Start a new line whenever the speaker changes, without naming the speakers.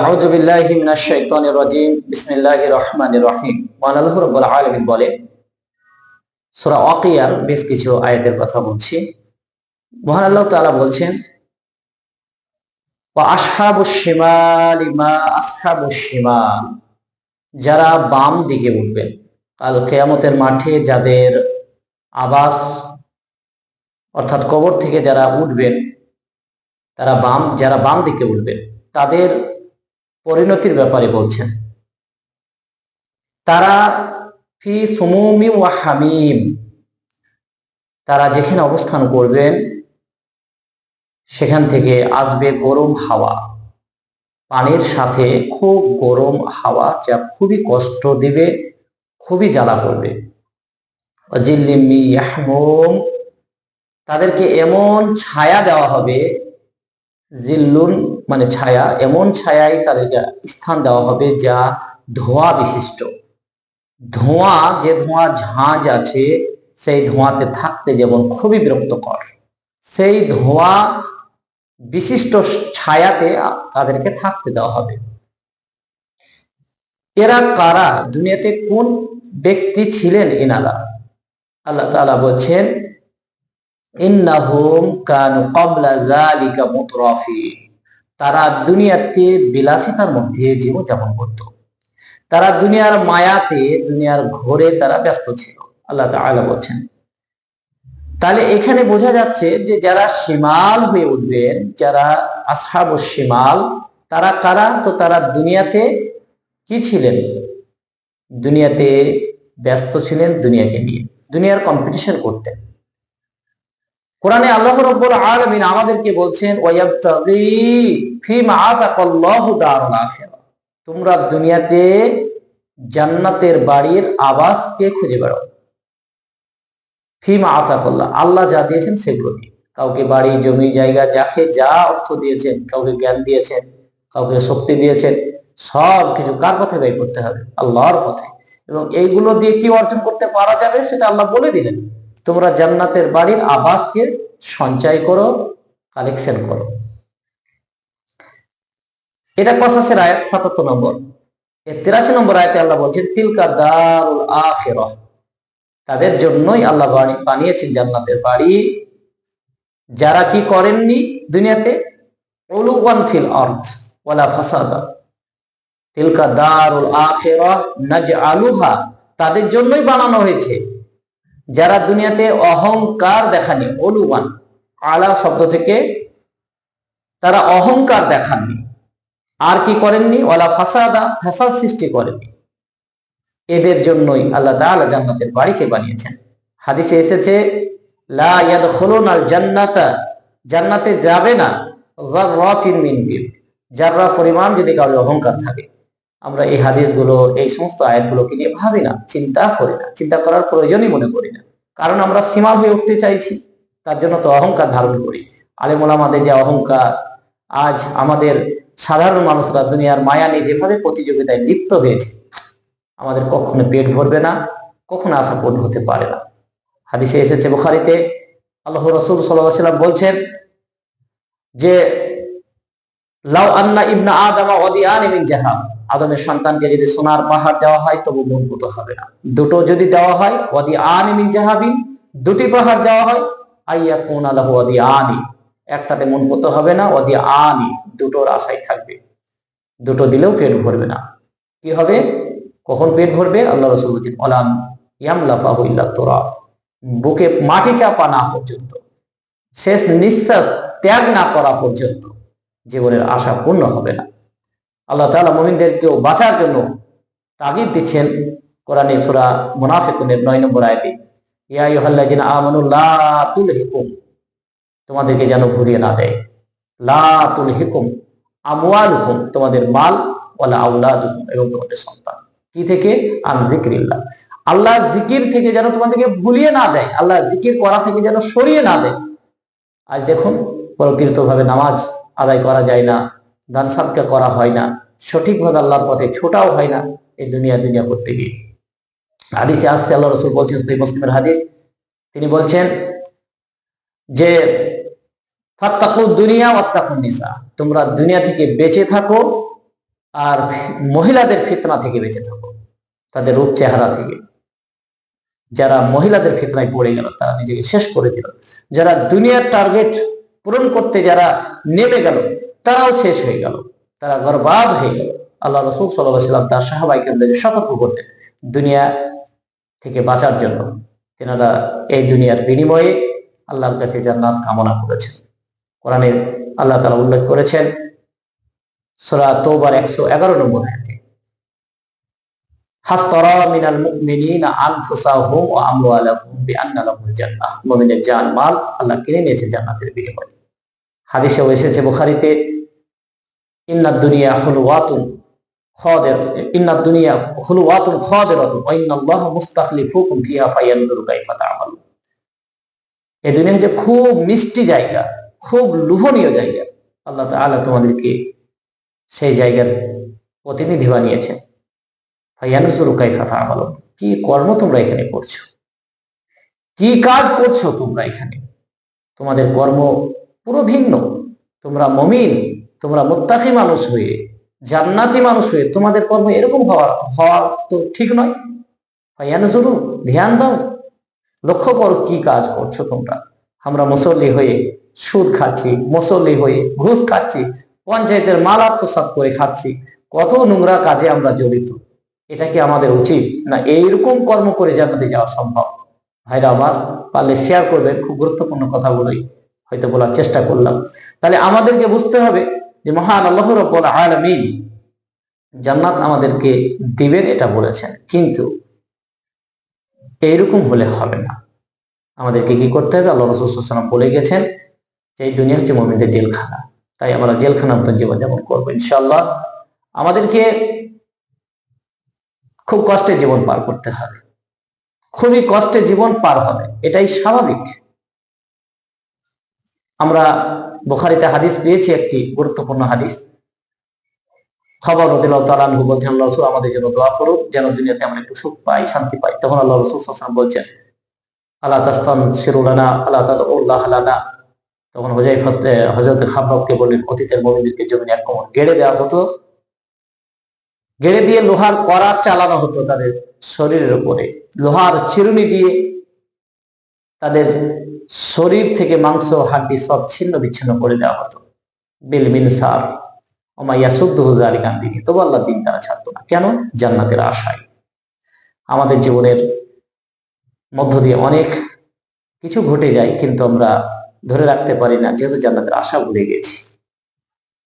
আউযু বিল্লাহি মিনাশ শাইতানির রাজীম বিসমিল্লাহির রহমানির রহিম। মহান আল্লাহ রাব্বুল আলামিন বলেন, সূরা ওয়াকিয়ার বেশ কিছু আয়াতের কথা বলছি। মহান আল্লাহ তাআলা বলছেন, ওয়া আসহাবুশ শিমালি মা আসহাবুশ শিমাল, যারা বাম দিকে উঠবেন কাল কিয়ামতের মাঠে, যাদের আবাস অর্থাৎ কবর থেকে যারা উঠবেন, যারা বাম দিকে উঠবেন তাদের পরিণতির ব্যাপারে বলছেন। তারা ফি সুমুমি ওয়া হামিম, তারা যেখানে অবস্থান করবেন সেখান থেকে আসবে গরম হাওয়া, পানির সাথে খুব গরম হাওয়া, যা খুবই কষ্ট দিবে, খুবই জ্বালা করবে। জিল্লিম মিন ইয়াহমুম, তাদেরকে এমন ছায়া দেওয়া হবে, জিল্লুন মানে ছায়া, এমন ছায়ায় তাদেরকে স্থান দেওয়া হবে যা ধোঁয়া বিশিষ্ট। ধোঁয়া, যে ধোঁয়া ঝাঁজ আছে, সেই ধোঁয়াতে থাকতে যেমন খুবই বিরক্তকর, সেই ধোঁয়া বিশিষ্ট ছায়াতে তাদেরকে থাকতে দেওয়া হবে। এরা কারা? দুনিয়াতে কোন ব্যক্তি ছিলেন এনারা? আল্লাহ তাআলা বলছেন, ইন্নাহুম কানু ক্বাবলা যালিকা মুতরাফিন, তারা দুনিয়াতে বিলাসিতার মধ্যে জীবনযাপন করত, তারা দুনিয়ার মায়াতে, দুনিয়ার ঘোরে তারা ব্যস্ত ছিল। আল্লাহ তাআলা বলছেন, তাহলে এখানে বোঝা যাচ্ছে যে যারা শিমাল হয়ে উঠবেন, যারা আসহাবুশ শিমাল, তারা কারা? তো তারা দুনিয়াতে কি ছিলেন? দুনিয়াতে ব্যস্ত ছিলেন, দুনিয়াকে নিয়ে দুনিয়ার কম্পিটিশন করতেন। কোরআনে আল্লাহ রাব্বুল আলামিন আমাদেরকে বলছেন, ওয়ায়াবতাগি ফিমা আতাকাল্লাহু দারুল আখিরাহ, তোমরা দুনিয়াতে জান্নাতের বাড়ির আবাসকে খুঁজে বেড়াও। ফিমা আতাকাল্লাহ, আল্লাহ যা দিয়েছেন সেগুলো দিয়ে। কাউকে বাড়ি, জমি, জায়গা, যাকে যা অর্থ দিয়েছেন, কাউকে জ্ঞান দিয়েছেন, কাউকে শক্তি দিয়েছেন, সব কিছু কার পথে ব্যয় করতে হবে? আল্লাহর পথে। এবং এইগুলো দিয়ে কি অর্জন করতে পারা যাবে সেটা আল্লাহ বলে দিলেন, তোমরা জান্নাতের বাড়ির আবাসকে সঞ্চয় করো, কালেকশন করো। এটা কসাসের আয়াত ৭৭ নম্বর। ৮৩ নম্বর আয়াতে আল্লাহ বলছেন, তিলকা দারুল আখিরাহ, তাদের জন্যই আল্লাহ বানিয়েছেন জান্নাতের বাড়ি, যারা কি করেননি দুনিয়াতে? উলুওয়ান ফিল আরদ ওয়ালা ফাসাদা, তিলকা দারুল আখিরাহ নাজআলুহা, তাদের জন্যই বানানো হয়েছে যারা দুনিয়াতে অহংকার দেখানি। উলুওয়ান, আলা শব্দ থেকে, তারা অহংকার দেখাননি, আর কি করেননি? ওয়ালা ফাসাদা, ফাসাদ সৃষ্টি করেননি। এদের জন্যই আল্লাহ তাআলা জান্নাতের বাড়িকে বানিয়েছেন। হাদিসে এসেছে, লা ইয়াদখুলুনাল জান্নাতা, জান্নাতে যাবে না যাররাতিন মিন কিবর, যাররা পরিমাণ যদি কারো অহংকার থাকে। আমরা এই হাদিসগুলো, এই সমস্ত আয়াতগুলোকে নিয়ে ভাবি না, চিন্তা করি না, চিন্তা করার প্রয়োজনই মনে করি না। কারণ আমরা সীমা হয়ে উঠতে চাইছি, তার জন্য তো অহংকার ধারণ করি। আলেম ওলামাদের যে অহংকার, আজ আমাদের সাধারণ মানুষরা দুনিয়ার মায়া নিয়ে যেভাবে প্রতিযোগিতায় লিপ্ত হয়েছে, আমাদের কখনো পেট ভরবে না, কখনো আশা পূর্ণ হতে পারে না। হাদিসে এসেছে, বুখারীতে, আল্লাহ রাসূল সাল্লাল্লাহু আলাইহি ওয়াসাল্লাম বলছেন যে, লাউ আন্না ইবনা আদম ওয়াদিয়ান মিন যাহাব, আদমের সন্তানকে যদি সোনার পাহাড় দেওয়া হয় তবু মন পুত হবে না। দুটো যদি দেওয়া হয়, ওয়াদিয়ান মিন যাহাবিন, দুটি পাহাড় দেওয়া হয়, আইয়াকুনা লাহু ওয়াদিয়ানি, একটাতে মন পুত হবে না, ওয়াদিয়ানি, দুটোর আশায় থাকবে। দুটো দিলেও পেট ভরবে না। কি হবে? কখন পেট ভরবে? আল্লাহ রাসূল বলেছেন, ওয়ালাম ইয়ামলাফাহু ইল্লা তুরাব, বুকে মাটি চাপা না পর্যন্ত, শেষ নিঃশ্বাস ত্যাগ না করা পর্যন্ত জীবনের আশা পূর্ণ হবে না। আল্লাহ তাআলা মুমিনদেরকেও বাঁচার জন্য তাগিদ দিচ্ছেন কোরআনে সূরা মুনাফিকুনের ৯ নম্বর আয়াতে, ইয়া আইয়ুহাল্লাযিনা আমানু লা তুলহিকুম, তোমাদেরকে যেন ঘুরিয়ে না দেয়, লা তুলহিকুম আমওয়ালুকুম, তোমাদের মাল, ওয়ালা আওলাদুকুম, এবং তোমাদের সন্তান, কি থেকে? আন যিকরিল্লাহ, আল্লাহ জিকির থেকে যেন তোমাদেরকে ভুলিয়ে না দেয়, আল্লাহ জিকির করা থেকে যেন সরিয়ে না দেয়। আজ দেখুন, প্রকৃতভাবে নামাজ আদায় করা যায় না, দান সাদকা করা হয় না, সঠিকভাবে আল্লাহর পথে ছোটাও হয় না, এই দুনিয়া করতে গিয়ে। হাদিসে আসছে, আল্লাহ রাসূল বলছেন, সহিহ মুসলিমের হাদিস, তিনি বলছেন যে, ফাত্তাকুদ দুনিয়া ওয়াত্তাকুন নিসা, তোমরা দুনিয়া থেকে বেঁচে থাকো আর মহিলাদের ফিতনা থেকে বেঁচে থাকো, তাদের রূপ চেহারা থেকে। যারা মহিলাদের ফিতনায় পড়ে গেল তারা নিজেকে শেষ করে দিল, যারা দুনিয়ার টার্গেট পূরণ করতে যারা নেমে গেল তারাও শেষ হয়ে গেল, তারা বরবাদ হয়ে গেল। আল্লাহ রাসূল সাল্লাল্লাহু আলাইহি ওয়াসাল্লাম তার সাহাবায়ে-কেরামদের সতর্ক করতেন দুনিয়া থেকে বাঁচার জন্য। তেনারা এই দুনিয়ার বিনিময়ে আল্লাহর কাছে জান্নাত কামনা করেছেন। কোরআনে আল্লাহ তাআলা উল্লেখ করেছেন সূরা তাওবার 111 নম্বর আয়াতে, হাসতারা মিনাল মুমিনিনা আনফুসাহুম ওয়া আমওয়ালাহুম বিআন্না লাহুমুল জান্নাহ। মুমিনের জান মাল আল্লাহ কিনে নিয়েছে জান্নাতের বিনিময়ে। হাদিসে এসেছে বুখারীতে, ইন্নাদ দুনিয়া হুলওয়াতুন খাদির, ইন্নাদ দুনিয়া হুলওয়াতুন খাদিরাতুন ওয়া ইন্নাল্লাহা মুস্তাখলিফুকুম ফিহা ফায়ানজুরু কাইফা তা'মালুন। এই দুনিয়া যে খুব মিষ্টি জায়গা, খুব লোভনীয় জায়গা, আল্লাহ তাআলা তোমাদেরকে সেই জায়গার প্রতিনিধি বানিয়েছেন। ফায়ানজুরু কাইফা তা'মালুন, কি কর্ম তোমরা এখানে করছো, কি কাজ করছো তোমরা এখানে, তোমাদের কর্ম পুরো ভিন্ন। তোমরা মুমিন, তোমরা মুত্তাকি মানুষ হয়ে, জান্নাতি মানুষ হয়ে তোমাদের কর্ম এরকম হওয়া তো ঠিক নয়। ফায়ানজুরু, ধ্যান দাও, লক্ষ্য করো কি কাজ করছো তোমরা। আমরা মুসল্লি হয়ে সুদ খাচ্ছি, মুসল্লি হয়ে ঘুষ খাচ্ছি, পঞ্চায়েতের মাল আত্মসাৎ করে খাচ্ছি, কত নোংরা কাজে আমরা জড়িত। এটা কি আমাদের উচিত? না এইরকম কর্ম করে জান্নাতে যাওয়া সম্ভব? ভাইরা আমার, পারলে শেয়ার করবেন, খুব গুরুত্বপূর্ণ কথাগুলোই হয়তো বলার চেষ্টা করলাম। তাহলে আমাদেরকে বুঝতে হবে যে মহান আল্লাহ রাব্বুল আলামিন জান্নাত আমাদেরকে দিবেন এটা বলেছেন, কিন্তু এইরকম হলে হবে না। আমাদেরকে কি করতে হবে? আল্লাহ রাসূল সাল্লাল্লাহু আলাইহি ওয়াসাল্লাম বলে গেছেন যে এই দুনিয়া হচ্ছে মুমিনদের জেলখানা। তাই আমরা জেলখানার মতো জীবনযাপন করবো ইনশাআল্লাহ। আমাদেরকে খুব কষ্টে জীবন পার করতে হবে, খুবই কষ্টে জীবন পার হবে, এটাই স্বাভাবিক। আমরা বুখারীতে হাদিস পেয়েছি, একটি গুরুত্বপূর্ণ হাদিস। খবর রাদিয়াল্লাহু তাআলা আনহু বলছেন, আল্লাহ রাসূল আমাদের জন্য দোয়া করুন যেন দুনিয়াতে আমরা একটু সুখ পাই, শান্তি পাই। তখন আল্লাহ রাসূল সাল্লাল্লাহু আলাইহি ওয়াসাল্লাম বলছেন, আলা তাস্তানসিরু লানা আলা তাদউল্লাহ লানা। তখন হযরত খাব্বাবকে বললেন, অতীতের মুমিনদেরকে জমিনে এক কোমর গেড়ে দেওয়া হতো, গেড়ে দিয়ে লোহার করাত চালানো হতো তাদের শরীরের উপরে, লোহার চিরুনি দিয়ে তাদের শরীর থেকে মাংস হাড্ডি সব ছিন্ন বিচ্ছিন্ন করে দেওয়া হতো। বিল মিনসার ওমা ইয়াসুদ্দুহু যালিকা আন দীনি। তবু আল্লাহর দ্বীন তারা ছাড়তো না। কেন? জান্নাতের আশায়। আমাদের জীবনের মধ্য দিয়ে অনেক কিছু ঘটে যায়, কিন্তু আমরা ধরে রাখতে পারি না, যেহেতু জান্নাতের আশা ভুলে গেছি।